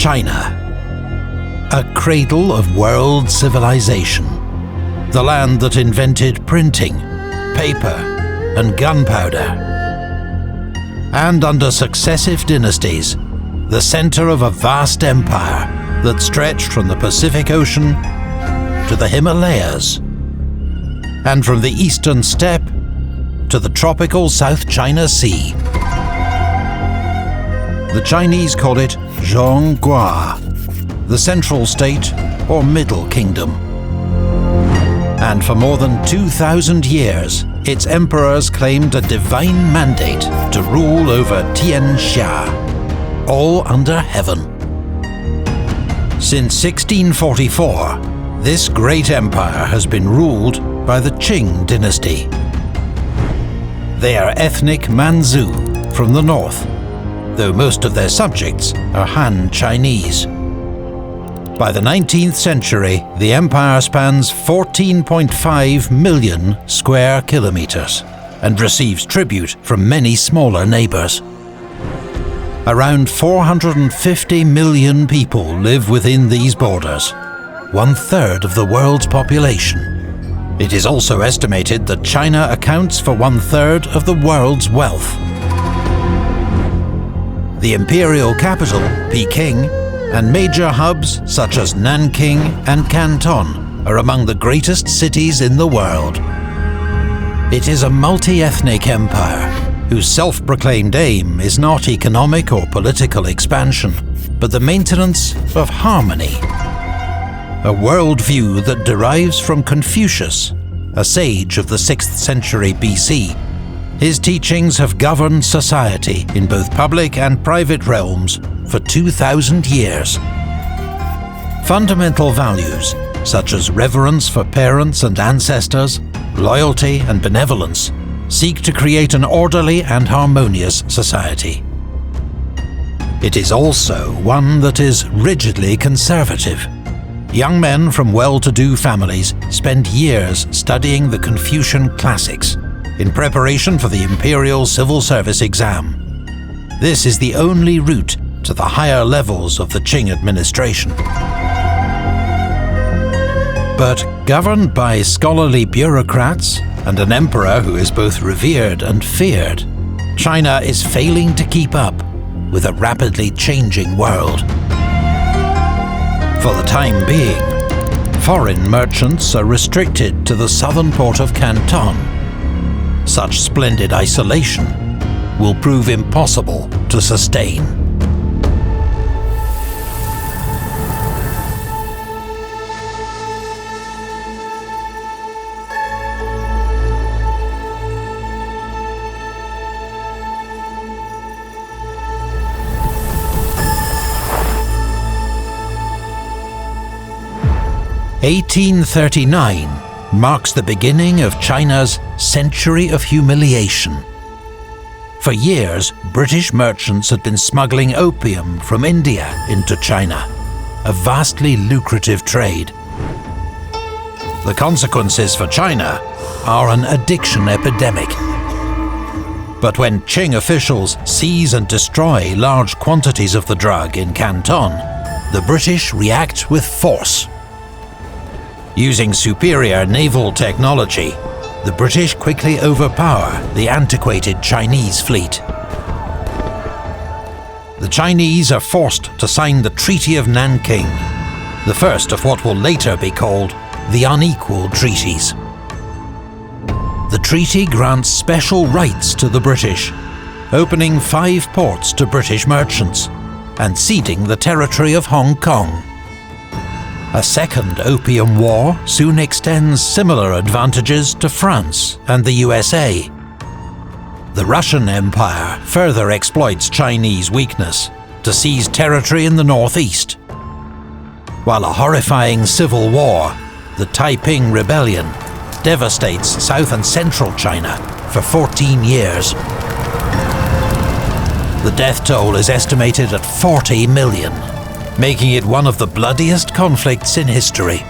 China, a cradle of world civilization, the land that invented printing, paper, and gunpowder. And under successive dynasties, the center of a vast empire that stretched from the Pacific Ocean to the Himalayas, and from the eastern steppe to the tropical South China Sea. The Chinese call it Zhonggua, the central state or middle kingdom. And for more than 2,000 years, its emperors claimed a divine mandate to rule over Tianxia, all under heaven. Since 1644, this great empire has been ruled by the Qing dynasty. They are ethnic Manchu from the north, though most of their subjects are Han Chinese. By the 19th century, the empire spans 14.5 million square kilometers and receives tribute from many smaller neighbors. Around 450 million people live within these borders, 1/3 of the world's population. It is also estimated that China accounts for 1/3 of the world's wealth. The imperial capital, Peking, and major hubs such as Nanking and Canton are among the greatest cities in the world. It is a multi-ethnic empire whose self-proclaimed aim is not economic or political expansion, but the maintenance of harmony. A worldview that derives from Confucius, a sage of the 6th century BC. His teachings have governed society in both public and private realms for 2,000 years. Fundamental values, such as reverence for parents and ancestors, loyalty and benevolence, seek to create an orderly and harmonious society. It is also one that is rigidly conservative. Young men from well-to-do families spend years studying the Confucian classics in preparation for the imperial civil service exam. This is the only route to the higher levels of the Qing administration. But governed by scholarly bureaucrats and an emperor who is both revered and feared, China is failing to keep up with a rapidly changing world. For the time being, foreign merchants are restricted to the southern port of Canton. Such splendid isolation will prove impossible to sustain. (1839) marks the beginning of China's Century of Humiliation. For years, British merchants had been smuggling opium from India into China, a vastly lucrative trade. The consequences for China are an addiction epidemic. But when Qing officials seize and destroy large quantities of the drug in Canton, the British react with force. Using superior naval technology, the British quickly overpower the antiquated Chinese fleet. The Chinese are forced to sign the Treaty of Nanking, the first of what will later be called the Unequal Treaties. The treaty grants special rights to the British, opening 5 ports to British merchants and ceding the territory of Hong Kong. A second Opium War soon extends similar advantages to France and the USA. The Russian Empire further exploits Chinese weakness to seize territory in the northeast. While a horrifying civil war, the Taiping Rebellion, devastates South and Central China for 14 years. The death toll is estimated at 40 million. Making it one of the bloodiest conflicts in history.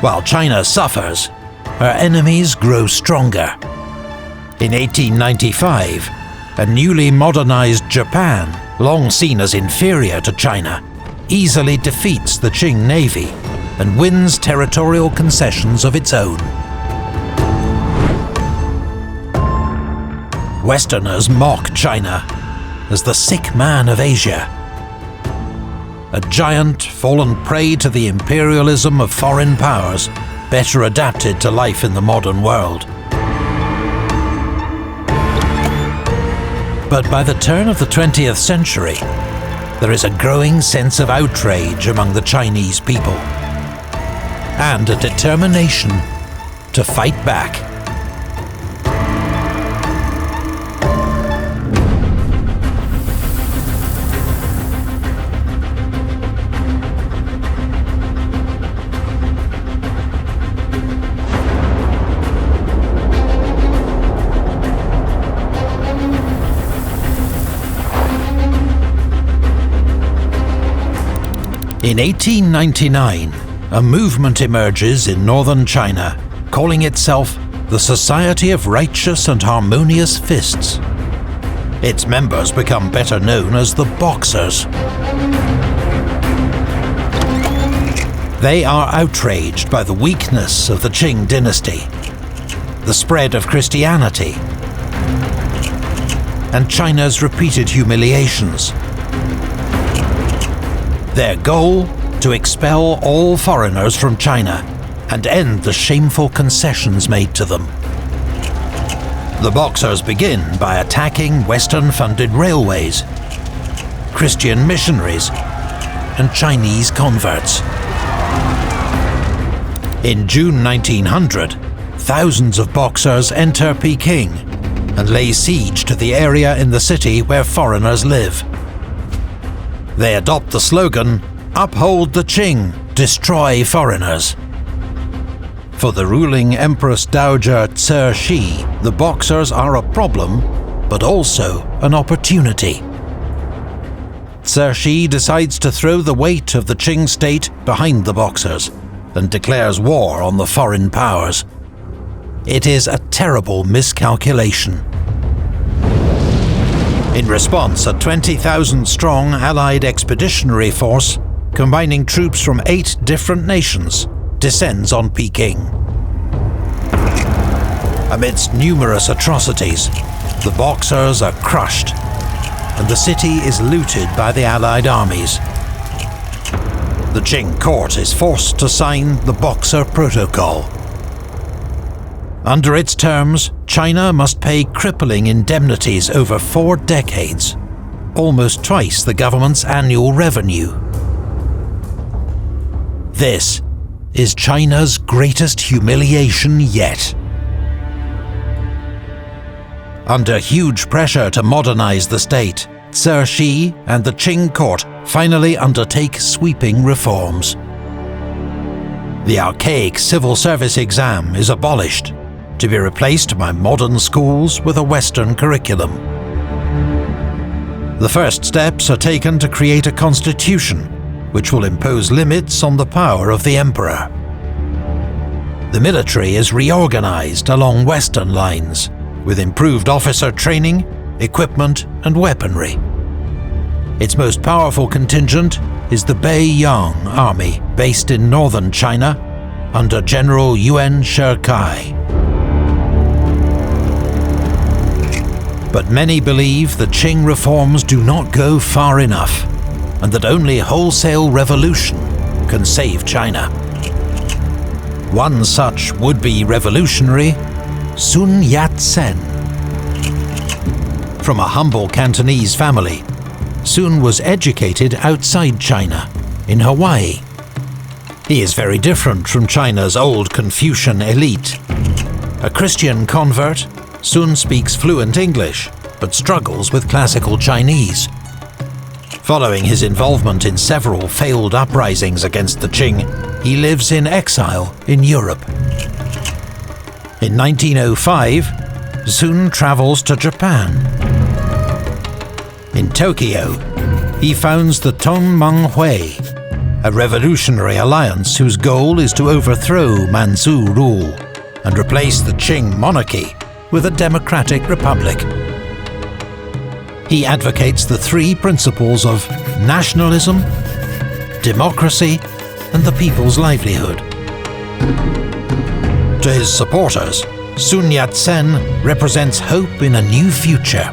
While China suffers, her enemies grow stronger. In 1895, a newly modernized Japan long seen as inferior to China, easily defeats the Qing navy and wins territorial concessions of its own. Westerners mock China as the sick man of Asia, a giant fallen prey to the imperialism of foreign powers, better adapted to life in the modern world. But by the turn of the 20th century, there is a growing sense of outrage among the Chinese people, and a determination to fight back. In 1899, a movement emerges in northern China, calling itself the Society of Righteous and Harmonious Fists. Its members become better known as the Boxers. They are outraged by the weakness of the Qing dynasty, the spread of Christianity, and China's repeated humiliations. Their goal? To expel all foreigners from China and end the shameful concessions made to them. The Boxers begin by attacking Western-funded railways, Christian missionaries, and Chinese converts. In June 1900, thousands of Boxers enter Peking and lay siege to the area in the city where foreigners live. They adopt the slogan, "Uphold the Qing, destroy foreigners." For the ruling Empress Dowager Cixi, the Boxers are a problem, but also an opportunity. Cixi decides to throw the weight of the Qing state behind the Boxers and declares war on the foreign powers. It is a terrible miscalculation. In response, a 20,000-strong Allied expeditionary force, combining troops from 8 different nations, descends on Peking. Amidst numerous atrocities, the Boxers are crushed, and the city is looted by the Allied armies. The Qing court is forced to sign the Boxer Protocol. Under its terms, China must pay crippling indemnities over 4 decades, almost twice the government's annual revenue. This is China's greatest humiliation yet. Under huge pressure to modernize the state, Cixi and the Qing court finally undertake sweeping reforms. The archaic civil service exam is abolished, to be replaced by modern schools with a Western curriculum. The first steps are taken to create a constitution, which will impose limits on the power of the emperor. The military is reorganized along Western lines, with improved officer training, equipment, and weaponry. Its most powerful contingent is the Beiyang Army, based in northern China, under General Yuan Shikai. But many believe the Qing reforms do not go far enough, and that only wholesale revolution can save China. One such would-be revolutionary, Sun Yat-sen. From a humble Cantonese family, Sun was educated outside China, in Hawaii. He is very different from China's old Confucian elite. A Christian convert, Sun speaks fluent English, but struggles with classical Chinese. Following his involvement in several failed uprisings against the Qing, he lives in exile in Europe. In 1905, Sun travels to Japan. In Tokyo, he founds the Tongmenghui, a revolutionary alliance whose goal is to overthrow Manchu rule and replace the Qing monarchy with a democratic republic. He advocates the three principles of nationalism, democracy, and the people's livelihood. To his supporters, Sun Yat-sen represents hope in a new future.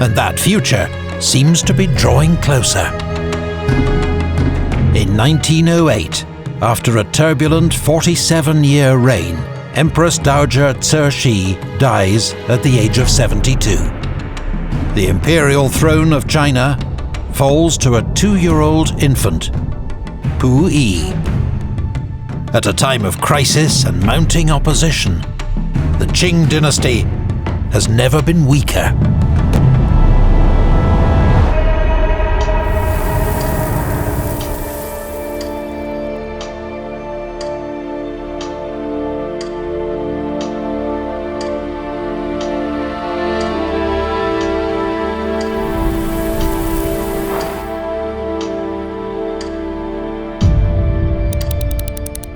And that future seems to be drawing closer. In 1908, after a turbulent 47-year reign, Empress Dowager Cixi dies at the age of 72. The imperial throne of China falls to a 2-year-old infant, Pu Yi. At a time of crisis and mounting opposition, the Qing dynasty has never been weaker.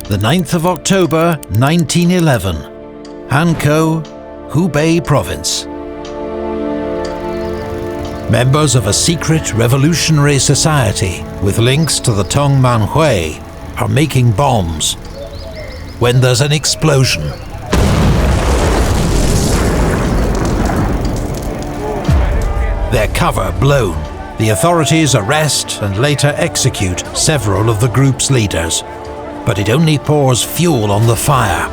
The 9th of October 1911, Hankou, Hubei Province. Members of a secret revolutionary society with links to the Tongmanhui are making bombs when there's an explosion. Their cover blown, the authorities arrest and later execute several of the group's leaders. But it only pours fuel on the fire.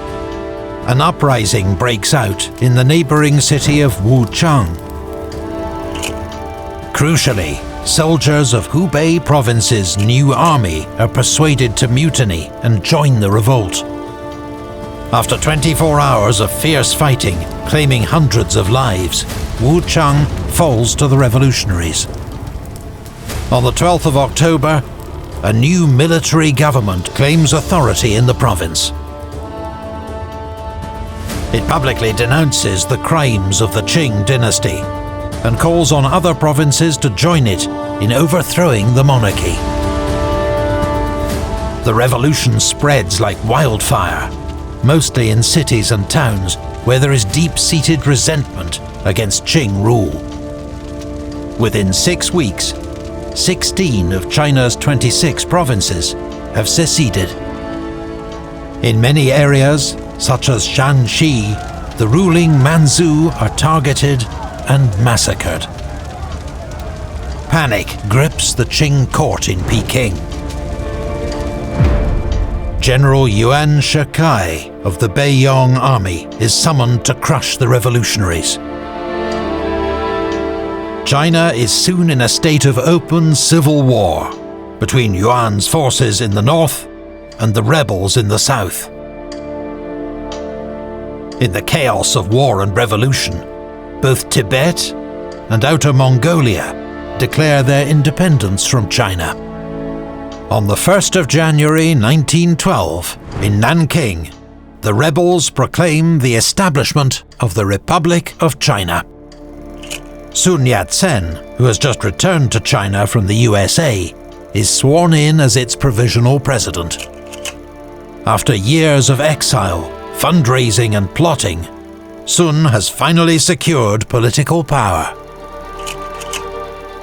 An uprising breaks out in the neighbouring city of Wuchang. Crucially, soldiers of Hubei province's new army are persuaded to mutiny and join the revolt. After 24 hours of fierce fighting, claiming hundreds of lives, Wuchang falls to the revolutionaries. On the 12th of October, a new military government claims authority in the province. It publicly denounces the crimes of the Qing dynasty and calls on other provinces to join it in overthrowing the monarchy. The revolution spreads like wildfire, mostly in cities and towns where there is deep-seated resentment against Qing rule. Within 6 weeks, 16 of China's 26 provinces have seceded. In many areas, such as Shanxi, the ruling Manchu are targeted and massacred. Panic grips the Qing court in Peking. General Yuan Shikai of the Beiyang army is summoned to crush the revolutionaries. China is soon in a state of open civil war between Yuan's forces in the north and the rebels in the south. In the chaos of war and revolution, both Tibet and Outer Mongolia declare their independence from China. On the 1st of January 1912, in Nanking, the rebels proclaim the establishment of the Republic of China. Sun Yat-sen, who has just returned to China from the USA, is sworn in as its provisional president. After years of exile, fundraising and plotting, Sun has finally secured political power.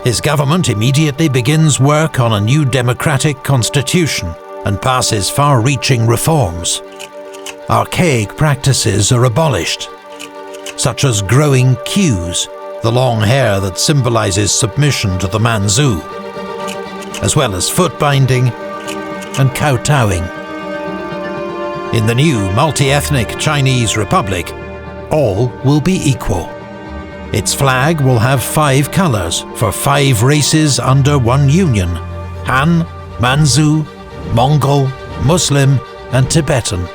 His government immediately begins work on a new democratic constitution and passes far-reaching reforms. Archaic practices are abolished, such as growing queues, the long hair that symbolizes submission to the Manchu, as well as foot binding and kowtowing. In the new multi-ethnic Chinese Republic, all will be equal. Its flag will have 5 colors for 5 races under one union: Han, Manchu, Mongol, Muslim, and Tibetan.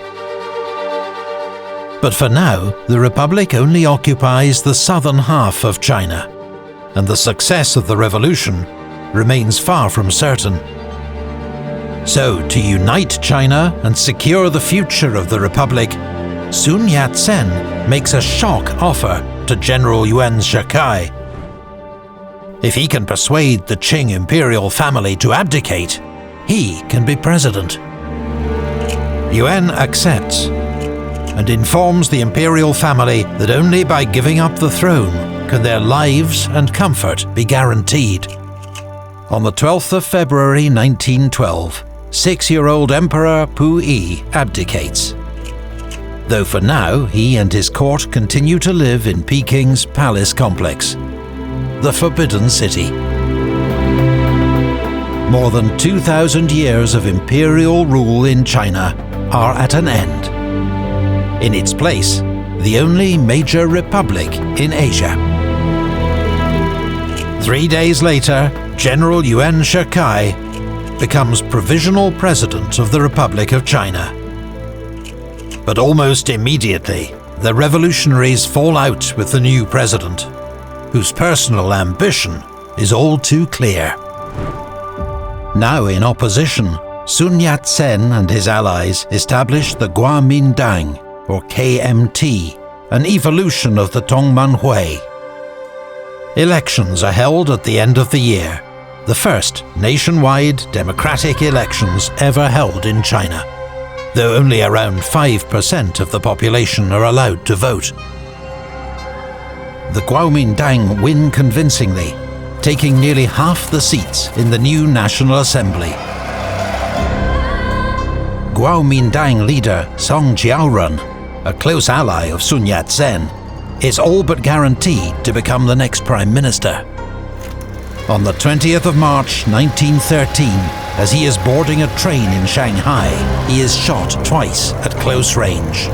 But for now, the Republic only occupies the southern half of China, and the success of the revolution remains far from certain. So, to unite China and secure the future of the Republic, Sun Yat-sen makes a shock offer to General Yuan Shikai. If he can persuade the Qing imperial family to abdicate, he can be president. Yuan accepts and informs the imperial family that only by giving up the throne can their lives and comfort be guaranteed. On the 12th of February 1912, 6-year-old Emperor Puyi abdicates. Though for now, he and his court continue to live in Peking's palace complex, the Forbidden City. More than 2,000 years of imperial rule in China are at an end. In its place, the only major republic in Asia. 3 days later, General Yuan Shikai becomes provisional president of the Republic of China. But almost immediately, the revolutionaries fall out with the new president, whose personal ambition is all too clear. Now in opposition, Sun Yat-sen and his allies established the Kuomintang, or KMT, an evolution of the Tongmanhui. Elections are held at the end of the year, the first nationwide democratic elections ever held in China, though only around 5% of the population are allowed to vote. The Kuomintang win convincingly, taking nearly half the seats in the new National Assembly. Kuomintang leader Song Jiaorun, a close ally of Sun Yat-sen, is all but guaranteed to become the next Prime Minister. On the 20th of March 1913, as he is boarding a train in Shanghai, he is shot twice at close range.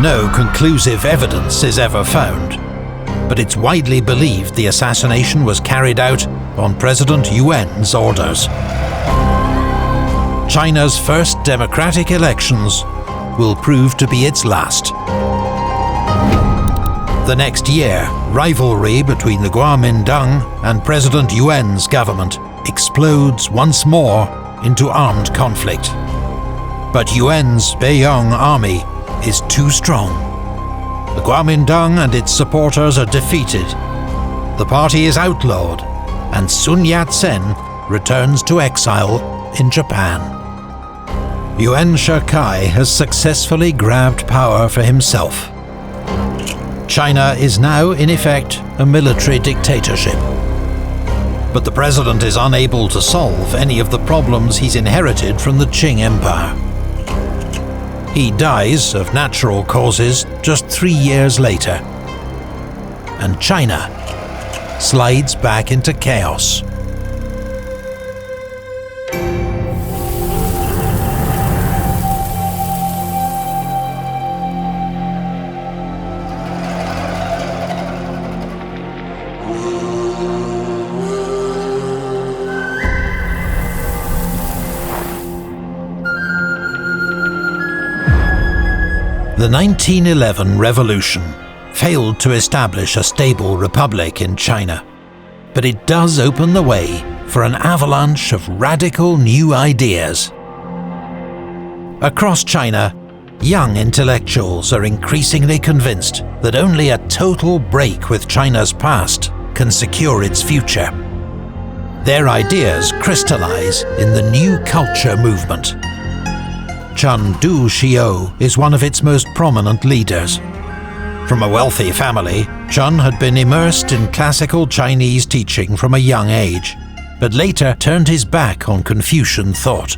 No conclusive evidence is ever found, but it's widely believed the assassination was carried out on President Yuan's orders. China's first democratic elections will prove to be its last. The next year, rivalry between the Kuomintang and President Yuan's government explodes once more into armed conflict. But Yuan's Beiyang army is too strong. The Kuomintang and its supporters are defeated. The party is outlawed, and Sun Yat-sen returns to exile in Japan. Yuan Shikai has successfully grabbed power for himself. China is now, in effect, a military dictatorship. But the president is unable to solve any of the problems he's inherited from the Qing Empire. He dies of natural causes just 3 years later, and China slides back into chaos. The 1911 revolution failed to establish a stable republic in China, but it does open the way for an avalanche of radical new ideas. Across China, young intellectuals are increasingly convinced that only a total break with China's past can secure its future. Their ideas crystallize in the new culture movement. Chun Du-Xiu is one of its most prominent leaders. From a wealthy family, Chun had been immersed in classical Chinese teaching from a young age, but later turned his back on Confucian thought.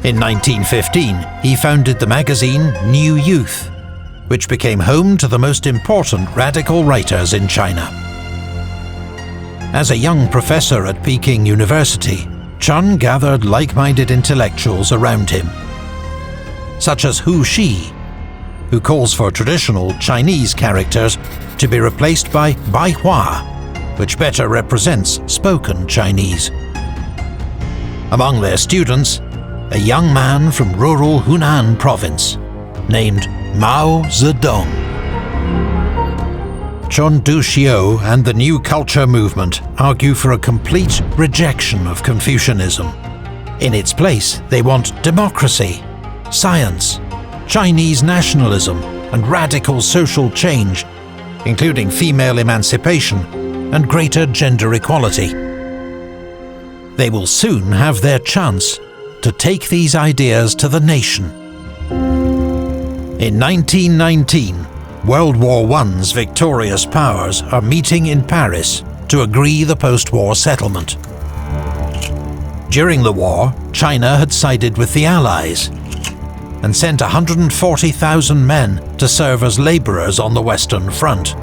In 1915, he founded the magazine New Youth, which became home to the most important radical writers in China. As a young professor at Peking University, Chun gathered like-minded intellectuals around him, such as Hu Shi, who calls for traditional Chinese characters to be replaced by Baihua, which better represents spoken Chinese. Among their students, a young man from rural Hunan province, named Mao Zedong. Chun Du-Xiu and the New Culture movement argue for a complete rejection of Confucianism. In its place, they want democracy, science, Chinese nationalism, and radical social change, including female emancipation and greater gender equality. They will soon have their chance to take these ideas to the nation. In 1919, World War I's victorious powers are meeting in Paris to agree the post-war settlement. During the war, China had sided with the Allies and sent 140,000 men to serve as labourers on the Western Front.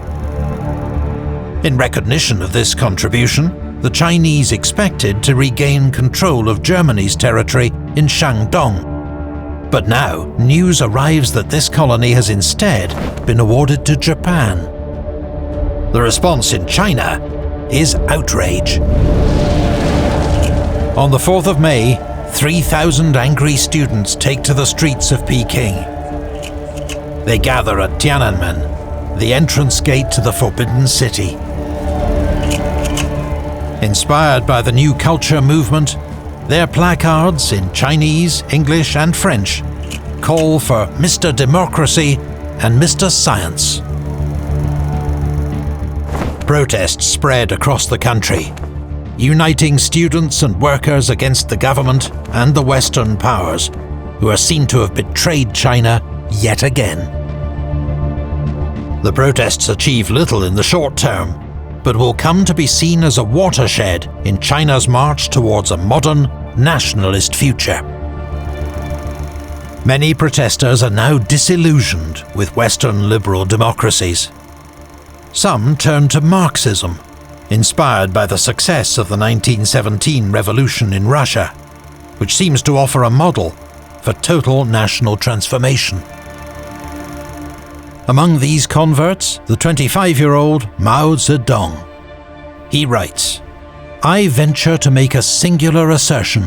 In recognition of this contribution, the Chinese expected to regain control of Germany's territory in Shandong. But now, news arrives that this colony has instead been awarded to Japan. The response in China is outrage. On the 4th of May, 3,000 angry students take to the streets of Peking. They gather at Tiananmen, the entrance gate to the Forbidden City. Inspired by the New Culture movement, their placards in Chinese, English and French call for Mr. Democracy and Mr. Science. Protests spread across the country, uniting students and workers against the government and the Western powers, who are seen to have betrayed China yet again. The protests achieve little in the short term, but will come to be seen as a watershed in China's march towards a modern, nationalist future. Many protesters are now disillusioned with Western liberal democracies. Some turn to Marxism, inspired by the success of the 1917 revolution in Russia, which seems to offer a model for total national transformation. Among these converts, the 25-year-old Mao Zedong. He writes, "I venture to make a singular assertion.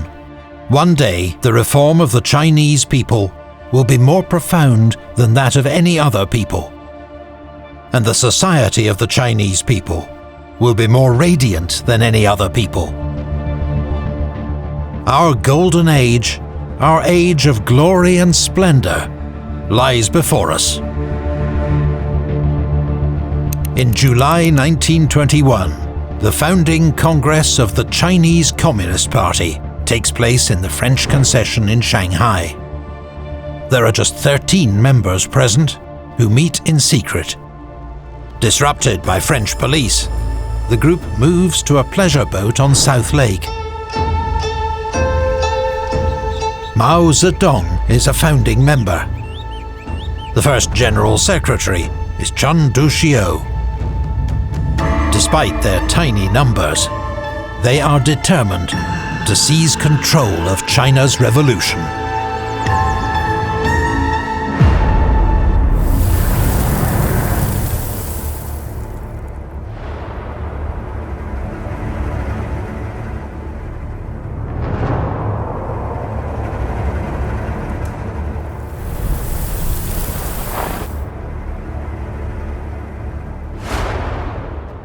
One day, the reform of the Chinese people will be more profound than that of any other people. And the society of the Chinese people will be more radiant than any other people. Our golden age, our age of glory and splendor, lies before us." In July 1921, the founding Congress of the Chinese Communist Party takes place in the French concession in Shanghai. There are just 13 members present, who meet in secret. Disrupted by French police, the group moves to a pleasure boat on South Lake. Mao Zedong is a founding member. The first General Secretary is Chen Duxiu. Despite their tiny numbers, they are determined to seize control of China's revolution.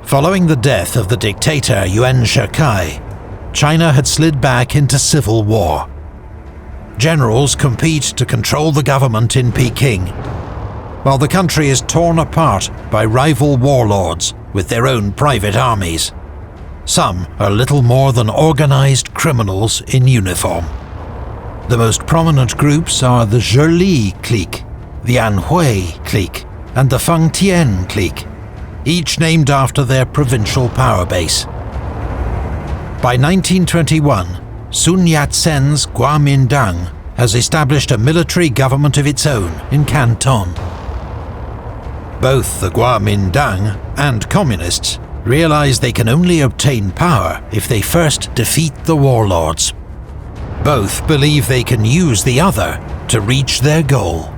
Following the death of the dictator Yuan Shikai, China had slid back into civil war. Generals compete to control the government in Peking, while the country is torn apart by rival warlords with their own private armies. Some are little more than organized criminals in uniform. The most prominent groups are the Zhili clique, the Anhui clique, and the Fengtian clique, each named after their provincial power base. By 1921, Sun Yat-sen's Kuomintang has established a military government of its own in Canton. Both the Kuomintang and communists realize they can only obtain power if they first defeat the warlords. Both believe they can use the other to reach their goal.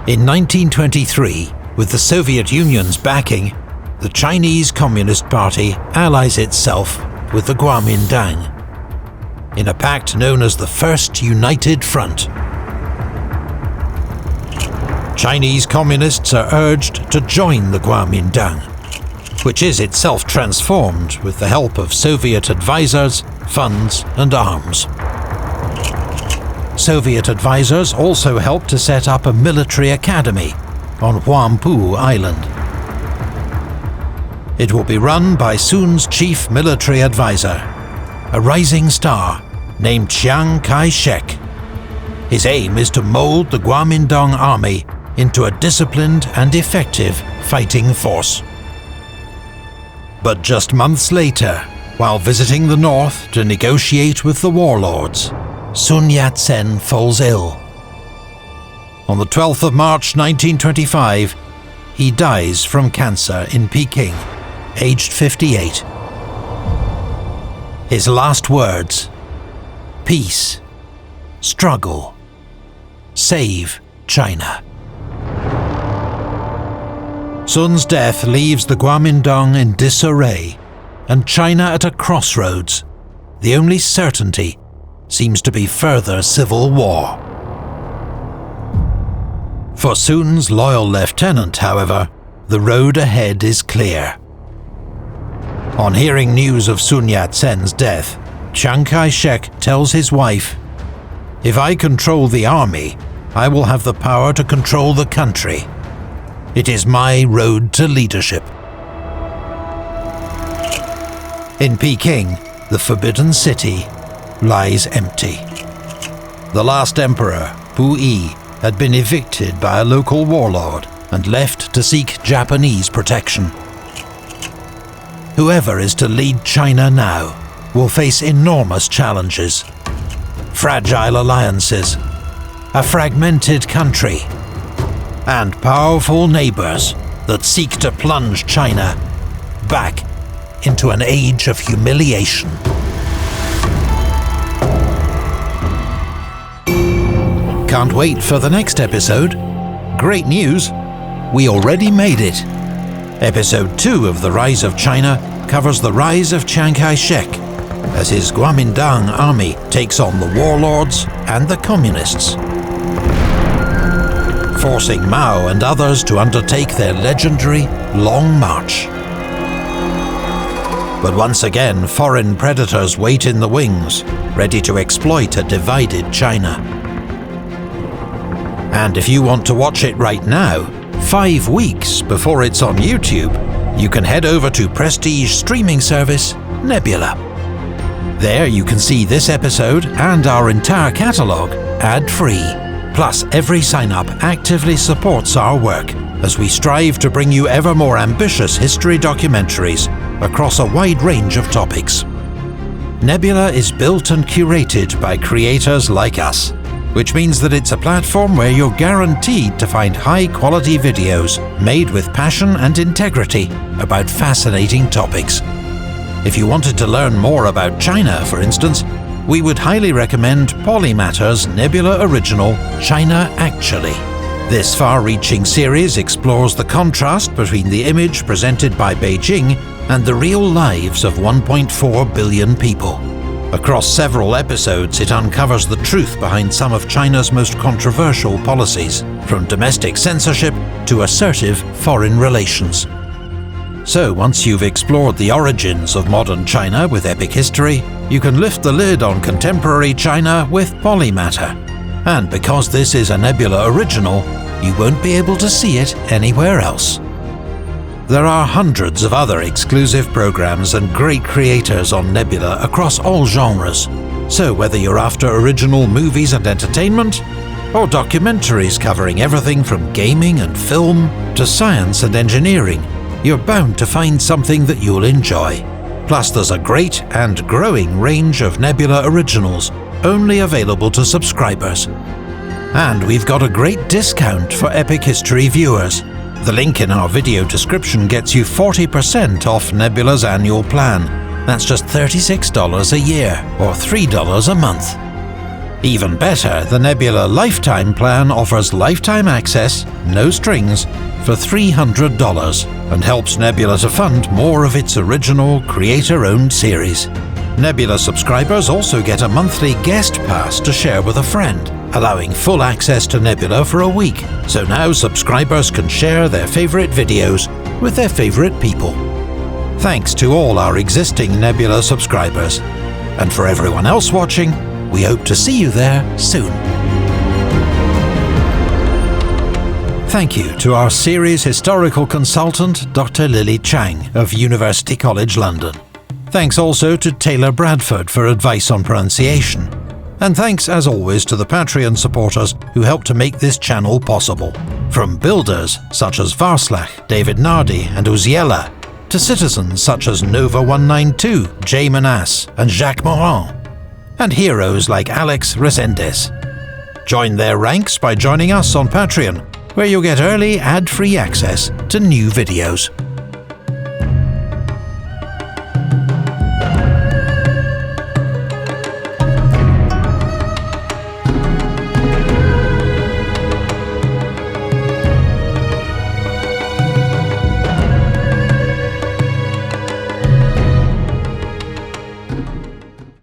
In 1923, with the Soviet Union's backing, the Chinese Communist Party allies itself with the Kuomintang in a pact known as the First United Front. Chinese communists are urged to join the Kuomintang, which is itself transformed with the help of Soviet advisors, funds and arms. Soviet advisors also helped to set up a military academy on Huangpu Island. It will be run by Sun's chief military advisor, a rising star named Chiang Kai-shek. His aim is to mold the Kuomintang army into a disciplined and effective fighting force. But just months later, while visiting the north to negotiate with the warlords, Sun Yat-sen falls ill. On the 12th of March 1925, he dies from cancer in Peking, aged 58. His last words: peace, struggle, save China. Sun's death leaves the Kuomintang in disarray, and China at a crossroads. The only certainty seems to be further civil war. For Sun's loyal lieutenant, however, the road ahead is clear. On hearing news of Sun Yat-sen's death, Chiang Kai-shek tells his wife, "If I control the army, I will have the power to control the country. It is my road to leadership." In Peking, the Forbidden City lies empty. The last emperor, Pu Yi, had been evicted by a local warlord and left to seek Japanese protection. Whoever is to lead China now will face enormous challenges. Fragile alliances, a fragmented country, and powerful neighbors that seek to plunge China back into an age of humiliation. Can't wait for the next episode? Great news! We already made it! Episode 2 of The Rise of China covers the rise of Chiang Kai-shek as his Kuomintang army takes on the warlords and the communists, forcing Mao and others to undertake their legendary Long March. But once again, foreign predators wait in the wings, ready to exploit a divided China. And if you want to watch it right now, 5 weeks before it's on YouTube, you can head over to prestige streaming service Nebula. There you can see this episode and our entire catalogue ad-free. Plus, every sign-up actively supports our work as we strive to bring you ever more ambitious history documentaries across a wide range of topics. Nebula is built and curated by creators like us, which means that it's a platform where you're guaranteed to find high-quality videos made with passion and integrity about fascinating topics. If you wanted to learn more about China, for instance, we would highly recommend Polymatter's Nebula original China Actually. This far-reaching series explores the contrast between the image presented by Beijing and the real lives of 1.4 billion people. Across several episodes, it uncovers the truth behind some of China's most controversial policies, from domestic censorship to assertive foreign relations. So, once you've explored the origins of modern China with epic history, you can lift the lid on contemporary China with Polymatter. And because this is a Nebula original, you won't be able to see it anywhere else. There are hundreds of other exclusive programs and great creators on Nebula across all genres. So whether you're after original movies and entertainment, or documentaries covering everything from gaming and film to science and engineering, you're bound to find something that you'll enjoy. Plus, there's a great and growing range of Nebula originals, only available to subscribers. And we've got a great discount for Epic History viewers. The link in our video description gets you 40% off Nebula's annual plan. That's just $36 a year, or $3 a month. Even better, the Nebula Lifetime plan offers lifetime access, no strings, for $300, and helps Nebula to fund more of its original, creator-owned series. Nebula subscribers also get a monthly guest pass to share with a friend, allowing full access to Nebula for a week, so now subscribers can share their favourite videos with their favourite people. Thanks to all our existing Nebula subscribers. And for everyone else watching, we hope to see you there soon. Thank you to our series historical consultant, Dr. Lily Chang of University College London. Thanks also to Taylor Bradford for advice on pronunciation. And thanks as always to the Patreon supporters who help to make this channel possible. From builders such as Varslach, David Nardi and Uziela, to citizens such as Nova192, Jay Manas and Jacques Morin, and heroes like Alex Resendes. Join their ranks by joining us on Patreon, where you'll get early ad-free access to new videos.